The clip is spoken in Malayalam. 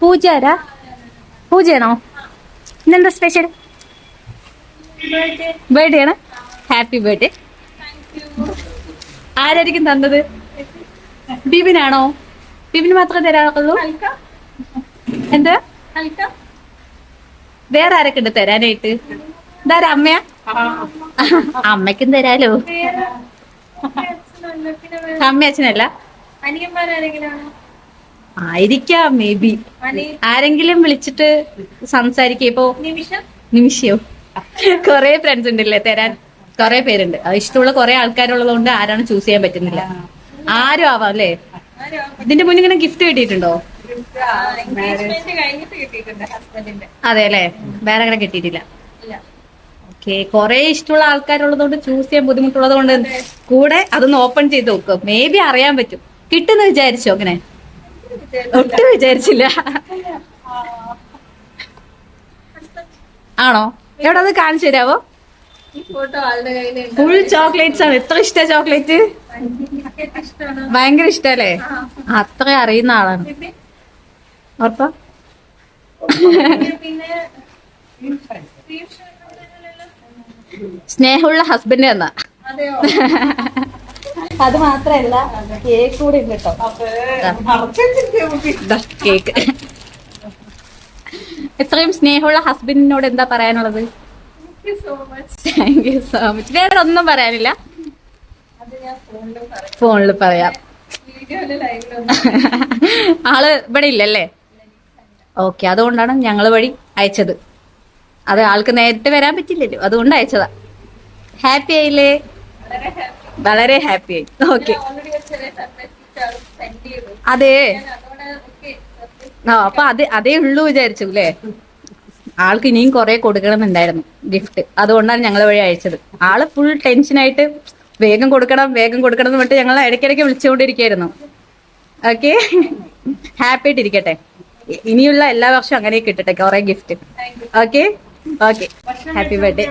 പൂജ ആരാ? പൂജയാണോ? ഇന്നെന്താ സ്പെഷ്യൽ? ബർത്ത്ഡേ ആണ്. Happy birthday. ആരായിരിക്കും തന്നത്? ബിബിനാണോ? ബിബിന് മാത്രമേ തരാറുള്ളൂ? എന്താ? വേറെ ആരൊക്കെ ഉണ്ട് തരാനായിട്ട്? ഇതാരാ, അമ്മയാ? അമ്മയ്ക്കും തരാലോ. അമ്മ അച്ഛനല്ല, ആയിരിക്കാം മേ ബി. ആരെങ്കിലും വിളിച്ചിട്ട് സംസാരിക്ക. ഇപ്പൊ നിമിഷയോ കൊറേ ഫ്രണ്ട്സ് ഉണ്ടല്ലേ തരാൻ, കൊറേ പേരുണ്ട്. ഇഷ്ടമുള്ള കൊറേ ആൾക്കാരുള്ളത് കൊണ്ട് ആരാണ് ചൂസ് ചെയ്യാൻ പറ്റുന്നില്ല. ആരും ആവാം അല്ലേ? ഇതിന്റെ മുന്നിൽ ഇങ്ങനെ ഗിഫ്റ്റ് കിട്ടിയിട്ടുണ്ടോ? അതെ അല്ലേ, വേറെ അങ്ങനെ കിട്ടിയിട്ടില്ല. ഓക്കെ, കൊറേ ഇഷ്ടമുള്ള ആൾക്കാരുള്ളത് കൊണ്ട് ചൂസ് ചെയ്യാൻ ബുദ്ധിമുട്ടുള്ളത് കൊണ്ട് കൂടെ അതൊന്ന് ഓപ്പൺ ചെയ്ത് നോക്കും. മേ ബി അറിയാൻ പറ്റും. കിട്ടുന്ന വിചാരിച്ചോ? അങ്ങനെ ഒട്ടും വിചാരിച്ചില്ല. ആണോ? എവിടെ അത് കാണിച്ചു തരാവോ? ഫുൾ ചോക്ലേറ്റ്സ് ആണ്. എത്ര ഇഷ്ട ചോക്ലേറ്റ്? ഭയങ്കര ഇഷ്ടല്ലേ? അത്ര അറിയുന്ന ആളാണ്. ഉറപ്പാ? സ്നേഹമുള്ള ഹസ്ബൻഡ് എന്നാ. അത് മാത്രല്ല, കേക്ക് കൂടെ ഉണ്ട് കേട്ടോ. കേക്ക്. ഇത്രയും സ്നേഹമുള്ള ഹസ്ബൻഡിനോട് എന്താ പറയാനുള്ളത്? Thank you so much. വേറെ ഒന്നും പറയാനില്ല. ഫോണിൽ പറയാം. ആള് ഇവിടെ ഇല്ലല്ലേ? ഓക്കെ, അതുകൊണ്ടാണ് ഞങ്ങൾ വഴി അയച്ചത്. അത് ആൾക്ക് നേരിട്ട് വരാൻ പറ്റില്ലല്ലോ, അതുകൊണ്ട് അയച്ചതാ. ഹാപ്പി ആയില്ലേ? വളരെ ഹാപ്പി ആയി. ഓക്കെ. അതെ, അപ്പൊ അതേ ഉള്ളൂ വിചാരിച്ചു അല്ലേ? ആൾക്ക് ഇനിയും കുറെ കൊടുക്കണമെന്നുണ്ടായിരുന്നു ഗിഫ്റ്റ്, അതുകൊണ്ടാണ് ഞങ്ങൾ വഴി അയച്ചത്. ആള് ഫുൾ ടെൻഷനായിട്ട് വേഗം കൊടുക്കണം എന്ന് പറഞ്ഞിട്ട് ഞങ്ങൾ ഇടയ്ക്കിടയ്ക്ക് വിളിച്ചുകൊണ്ടിരിക്കുകയായിരുന്നു. ഓക്കെ, ഹാപ്പി ആയിട്ട് ഇരിക്കട്ടെ. ഇനിയുള്ള എല്ലാ വർഷവും അങ്ങനെ കിട്ടട്ടെ കുറെ gift. Okay okay, happy birthday.